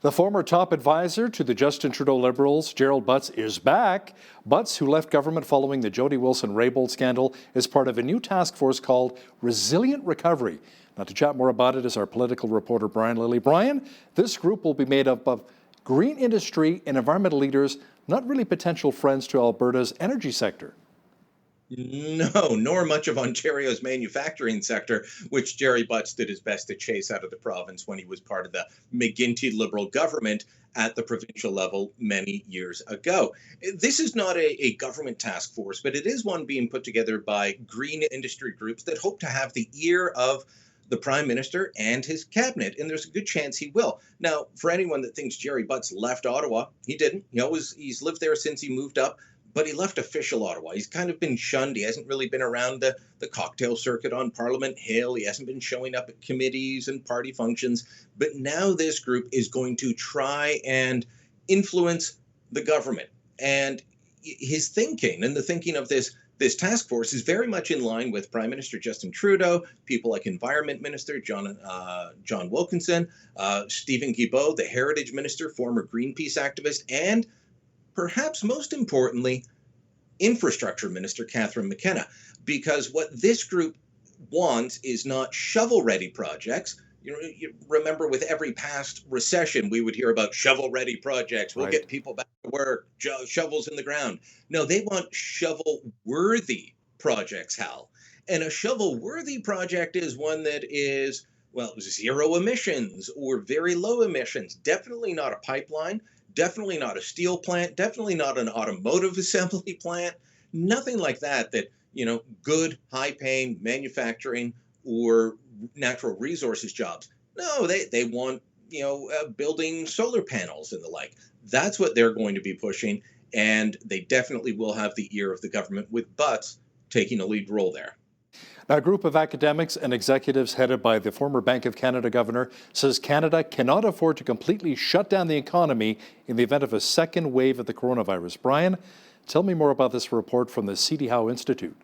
The former top advisor to the Justin Trudeau Liberals, Gerald Butts, is back. Butts, who left government following the Jody Wilson-Raybould scandal, is part of a new task force called Resilient Recovery. Now, to chat more about it is our political reporter, Brian Lilley. Brian, this group will be made up of green industry and environmental leaders, not really potential friends to Alberta's energy sector. No, nor much of Ontario's manufacturing sector, which Jerry Butts did his best to chase out of the province when he was part of the McGuinty Liberal government at the provincial level many years ago. This is not a government task force, but it is one being put together by green industry groups that hope to have the ear of the Prime Minister and his cabinet, and there's a good chance he will. Now, for anyone that thinks Jerry Butts left Ottawa, he didn't. He's lived there since he moved up, but he left official Ottawa. He's kind of been shunned. He hasn't really been around the cocktail circuit on Parliament Hill. He hasn't been showing up at committees and party functions. But now this group is going to try and influence the government. And his thinking and the thinking of this task force is very much in line with Prime Minister Justin Trudeau, people like Environment Minister John Wilkinson, Stephen Guilbeault, the Heritage Minister, former Greenpeace activist, and perhaps most importantly, Infrastructure Minister Catherine McKenna, because what this group wants is not shovel-ready projects. You remember with every past recession, we would hear about shovel-ready projects. We'll get people back to work, shovels in the ground. No, they want shovel-worthy projects, Hal. And a shovel-worthy project is one that is, well, zero emissions or very low emissions. Definitely not a pipeline. Definitely not a steel plant, definitely not an automotive assembly plant, nothing like that, good, high-paying manufacturing or natural resources jobs. No, they want, building solar panels and the like. That's what they're going to be pushing, and they definitely will have the ear of the government, with Butts taking a lead role there. Now, a group of academics and executives headed by the former Bank of Canada governor says Canada cannot afford to completely shut down the economy in the event of a second wave of the coronavirus. Brian, tell me more about this report from the C.D. Howe Institute.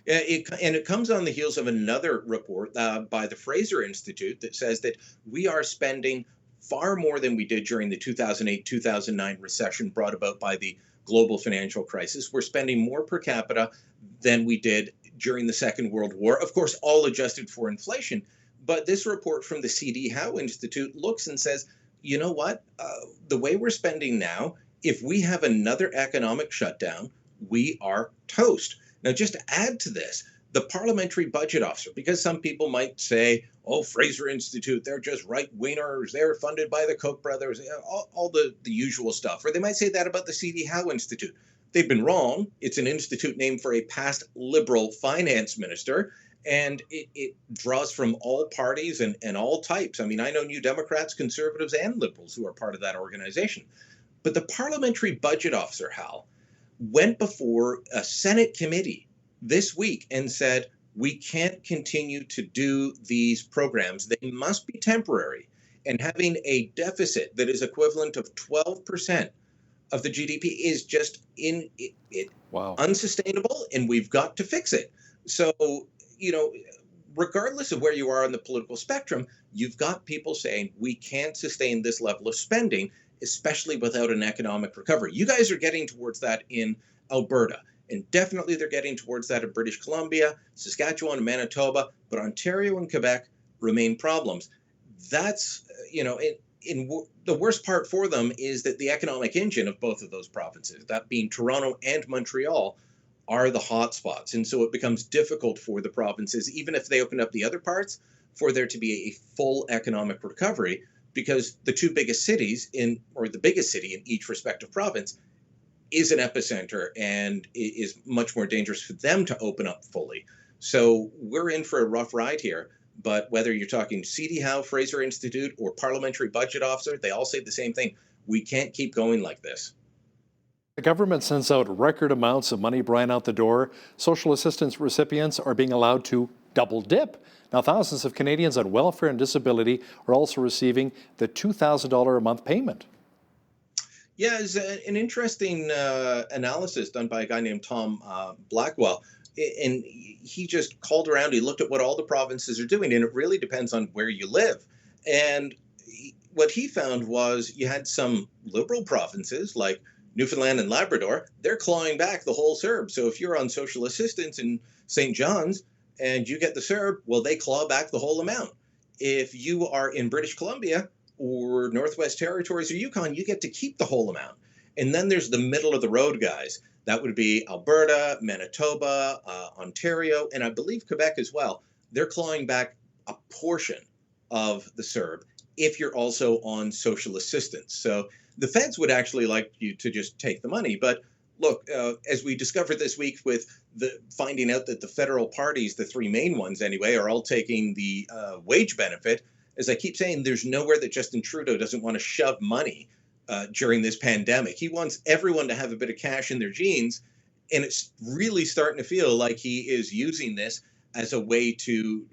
It comes on the heels of another report by the Fraser Institute that says that we are spending far more than we did during the 2008-2009 recession brought about by the global financial crisis. We're spending more per capita than we did during the Second World War, of course, all adjusted for inflation. But this report from the C.D. Howe Institute looks and says, you know what? The way we're spending now, if we have another economic shutdown, we are toast. Now, just to add to this, the parliamentary budget officer, because some people might say, oh, Fraser Institute, they're just right-wingers, they're funded by the Koch brothers, all the usual stuff. Or they might say that about the C.D. Howe Institute. They've been wrong. It's an institute named for a past Liberal finance minister, and it draws from all parties and all types. I mean, I know New Democrats, Conservatives, and Liberals who are part of that organization. But the parliamentary budget officer, Hal, went before a Senate committee this week and said, we can't continue to do these programs. They must be temporary. And having a deficit that is equivalent of 12% of the GDP is just unsustainable, and we've got to fix it. So, regardless of where you are on the political spectrum, you've got people saying we can't sustain this level of spending, especially without an economic recovery. You guys are getting towards that in Alberta, and definitely they're getting towards that in British Columbia, Saskatchewan, and Manitoba, but Ontario and Quebec remain problems. That's, the worst part for them is that the economic engine of both of those provinces, that being Toronto and Montreal, are the hot spots. And so it becomes difficult for the provinces, even if they open up the other parts, for there to be a full economic recovery, because the two biggest cities or the biggest city in each respective province is an epicenter and is much more dangerous for them to open up fully. So we're in for a rough ride here. But whether you're talking C.D. Howe, Fraser Institute, or Parliamentary Budget Officer, they all say the same thing. We can't keep going like this. The government sends out record amounts of money, Brian, out the door. Social assistance recipients are being allowed to double dip. Now, thousands of Canadians on welfare and disability are also receiving the $2,000 a month payment. Yeah, it's an interesting analysis done by a guy named Tom Blackwell. And he just called around, he looked at what all the provinces are doing, and it really depends on where you live. And what he found was you had some liberal provinces like Newfoundland and Labrador, they're clawing back the whole CERB. So if you're on social assistance in St. John's and you get the CERB, well, they claw back the whole amount. If you are in British Columbia or Northwest Territories or Yukon, you get to keep the whole amount. And then there's the middle of the road guys. That would be Alberta, Manitoba, Ontario, and I believe Quebec as well. They're clawing back a portion of the CERB if you're also on social assistance. So the feds would actually like you to just take the money. But look, as we discovered this week with the finding out that the federal parties, the three main ones anyway, are all taking the wage benefit, as I keep saying, there's nowhere that Justin Trudeau doesn't want to shove money during this pandemic. He wants everyone to have a bit of cash in their jeans. And it's really starting to feel like he is using this as a way to,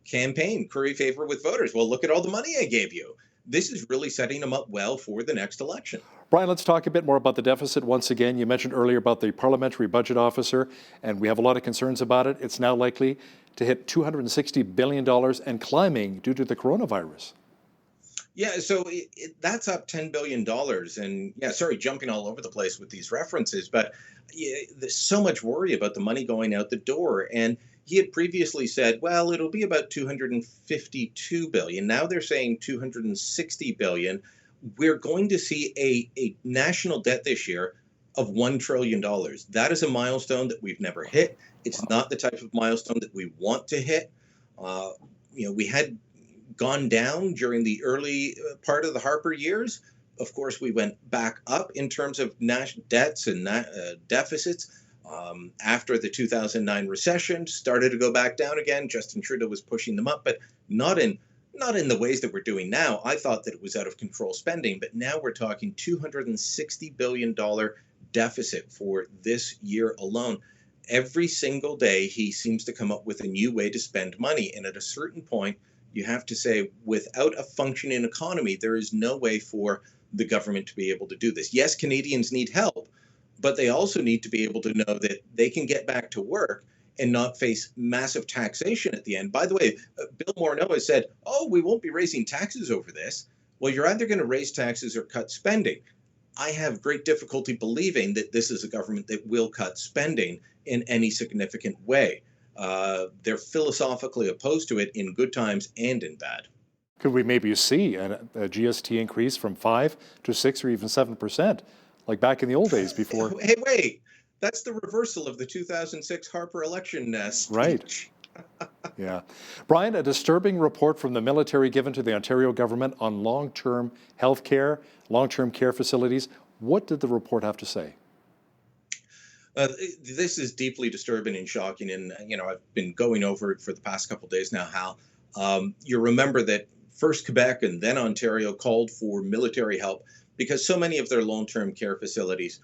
campaign, curry favor with voters. Well, look at all the money I gave you. This is really setting him up well for the next election. Brian, let's talk a bit more about the deficit once again. You mentioned earlier about the parliamentary budget officer, and we have a lot of concerns about it. It's now likely to hit $260 billion and climbing due to the coronavirus. Yeah, so that's up $10 billion. And yeah, sorry, jumping all over the place with these references, but there's so much worry about the money going out the door. And he had previously said, well, it'll be about 252 billion. Now they're saying 260 billion. We're going to see a national debt this year of $1 trillion. That is a milestone that we've never hit. It's not the type of milestone that we want to hit. We had gone down during the early part of the Harper years. Of course, we went back up in terms of national debts and deficits after the 2009 recession. Started to go back down again. Justin Trudeau was pushing them up, but not in the ways that we're doing now. I thought that it was out of control spending, but now we're talking $260 billion deficit for this year alone. Every single day, he seems to come up with a new way to spend money. And at a certain point, you have to say, without a functioning economy, there is no way for the government to be able to do this. Yes, Canadians need help, but they also need to be able to know that they can get back to work and not face massive taxation at the end. By the way, Bill Morneau has said, we won't be raising taxes over this. Well, you're either going to raise taxes or cut spending. I have great difficulty believing that this is a government that will cut spending in any significant way. They're philosophically opposed to it in good times and in bad. Could we maybe see a GST increase from 5 to 6 or even 7%, like back in the old days before? Hey, wait. That's the reversal of the 2006 Harper election speech. Right. Yeah. Brian, a disturbing report from the military given to the Ontario government on long-term health care, long-term care facilities. What did the report have to say? This is deeply disturbing and shocking. And, I've been going over it for the past couple of days now, Hal. You remember that first Quebec and then Ontario called for military help because so many of their long-term care facilities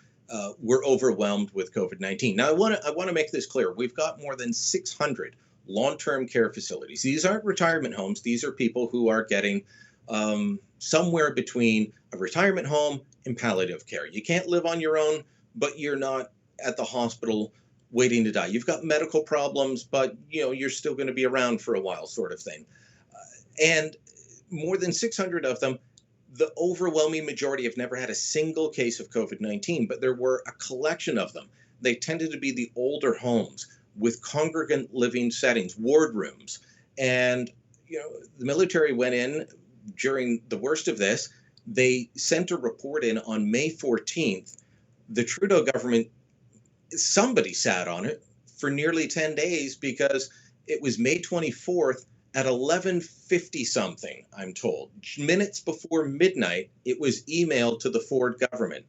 were overwhelmed with COVID-19. Now, I want to make this clear. We've got more than 600 long-term care facilities. These aren't retirement homes. These are people who are getting somewhere between a retirement home and palliative care. You can't live on your own, but you're not at the hospital waiting to die. You've got medical problems, but you're still going to be around for a while, sort of thing. And more than 600 of them, the overwhelming majority have never had a single case of COVID-19, but there were a collection of them. They tended to be the older homes with congregant living settings, ward rooms. And the military went in during the worst of this. They sent a report in on May 14th. The Trudeau government, somebody sat on it for nearly 10 days because it was May 24th at 11:50 something, I'm told. Minutes before midnight, it was emailed to the Ford government.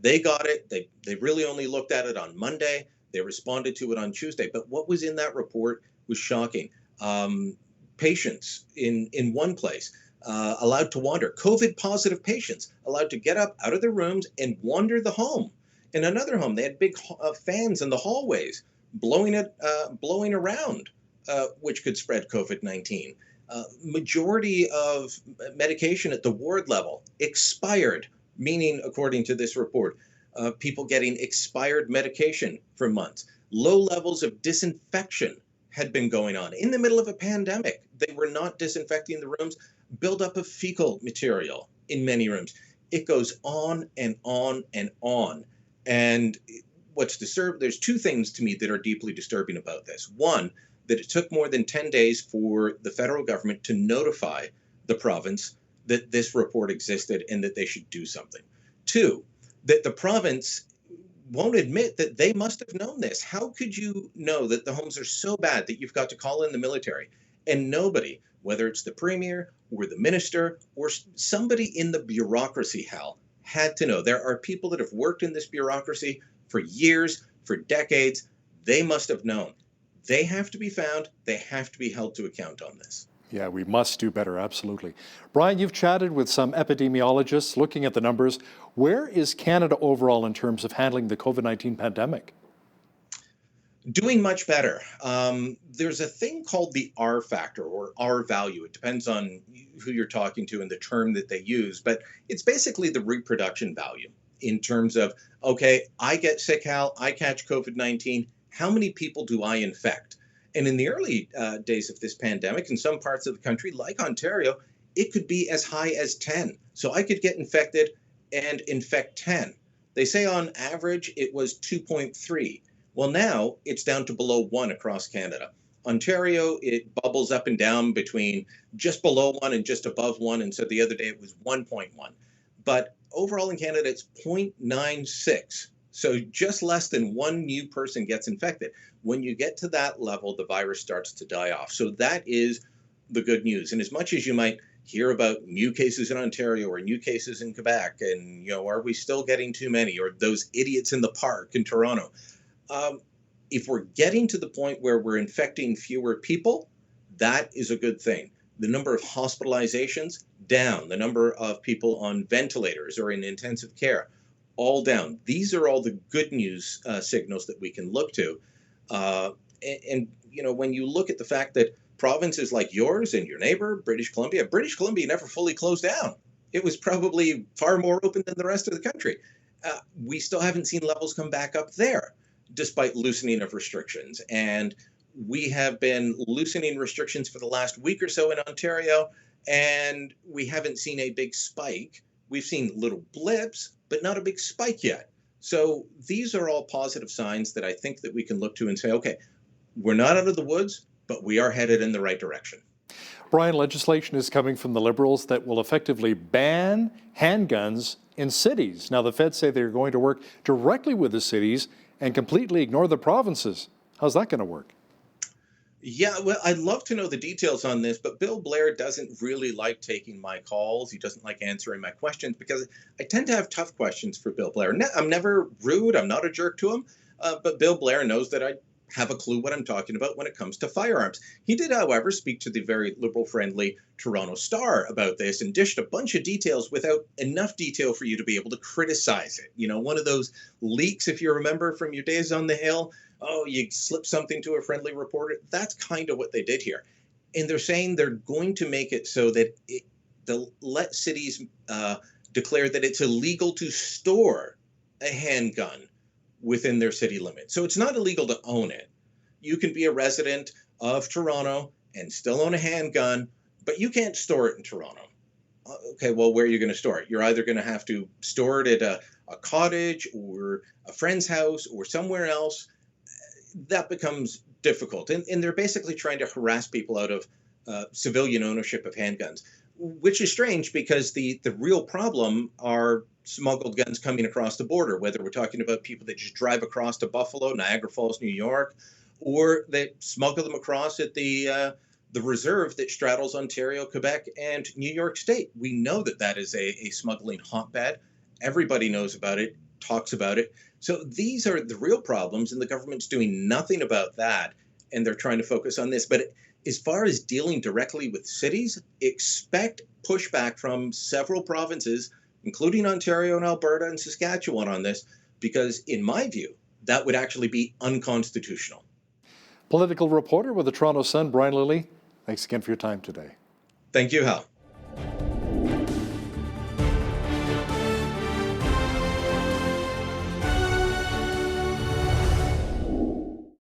They got it. They really only looked at it on Monday. They responded to it on Tuesday. But what was in that report was shocking. Patients in one place allowed to wander. COVID-positive patients allowed to get up out of their rooms and wander the home. In another home, they had big fans in the hallways blowing around, which could spread COVID-19. Majority of medication at the ward level expired, meaning, according to this report, people getting expired medication for months. Low levels of disinfection had been going on in the middle of a pandemic. They were not disinfecting the rooms. Buildup of fecal material in many rooms. It goes on and on and on. And what's disturbing, there's two things to me that are deeply disturbing about this. One, that it took more than 10 days for the federal government to notify the province that this report existed and that they should do something. Two, that the province won't admit that they must have known this. How could you know that the homes are so bad that you've got to call in the military? And nobody, whether it's the premier or the minister or somebody in the bureaucracy, Hal, had to know. There are people that have worked in this bureaucracy for years, for decades. They must have known. They have to be found. They have to be held to account on this. Yeah, we must do better, absolutely. Brian, you've chatted with some epidemiologists looking at the numbers. Where is Canada overall in terms of handling the COVID-19 pandemic? Doing much better. There's a thing called the R factor or R value. It depends on who you're talking to and the term that they use, but it's basically the reproduction value in terms of, okay, I get sick, Hal, I catch COVID-19. How many people do I infect? And in the early days of this pandemic, in some parts of the country, like Ontario, it could be as high as 10. So I could get infected and infect 10. They say on average it was 2.3. Well, now it's down to below 1 across Canada. Ontario, it bubbles up and down between just below 1 and just above 1. And so the other day it was 1.1. But overall in Canada, it's 0.96. So just less than one new person gets infected. When you get to that level, the virus starts to die off. So that is the good news. And as much as you might hear about new cases in Ontario or new cases in Quebec, and, are we still getting too many? Or those idiots in the park in Toronto. If we're getting to the point where we're infecting fewer people, that is a good thing. The number of hospitalizations, down. The number of people on ventilators or in intensive care, all down. These are all the good news signals that we can look to. And when you look at the fact that provinces like yours and your neighbor, British Columbia never fully closed down. It was probably far more open than the rest of the country. We still haven't seen levels come back up there, despite loosening of restrictions. And we have been loosening restrictions for the last week or so in Ontario, and we haven't seen a big spike. We've seen little blips, but not a big spike yet. So these are all positive signs that I think that we can look to and say, okay, we're not out of the woods, but we are headed in the right direction. Brian, legislation is coming from the Liberals that will effectively ban handguns in cities. Now, the feds say they're going to work directly with the cities and completely ignore the provinces. How's that going to work? Yeah, well, I'd love to know the details on this, but Bill Blair doesn't really like taking my calls. He doesn't like answering my questions because I tend to have tough questions for Bill Blair. I'm never rude. I'm not a jerk to him, but Bill Blair knows that I have a clue what I'm talking about when it comes to firearms. He did, however, speak to the very Liberal-friendly Toronto Star about this and dished a bunch of details without enough detail for you to be able to criticize it. One of those leaks, if you remember from your days on the Hill, you slip something to a friendly reporter. That's kind of what they did here. And they're saying they're going to make it so that they'll let cities declare that it's illegal to store a handgun within their city limits. So it's not illegal to own it. You can be a resident of Toronto and still own a handgun, but you can't store it in Toronto. Okay, well, where are you going to store it? You're either going to have to store it at a cottage or a friend's house or somewhere else. That becomes difficult. And they're basically trying to harass people out of civilian ownership of handguns, which is strange because the real problem are smuggled guns coming across the border, whether we're talking about people that just drive across to Buffalo, Niagara Falls, New York, or they smuggle them across at the reserve that straddles Ontario, Quebec, and New York State. We know that is a smuggling hotbed. Everybody knows about it, talks about it. So these are the real problems, and the government's doing nothing about that, and they're trying to focus on this. But as far as dealing directly with cities, expect pushback from several provinces, including Ontario and Alberta and Saskatchewan on this, because in my view, that would actually be unconstitutional. Political reporter with the Toronto Sun, Brian Lilley, thanks again for your time today. Thank you, Hal.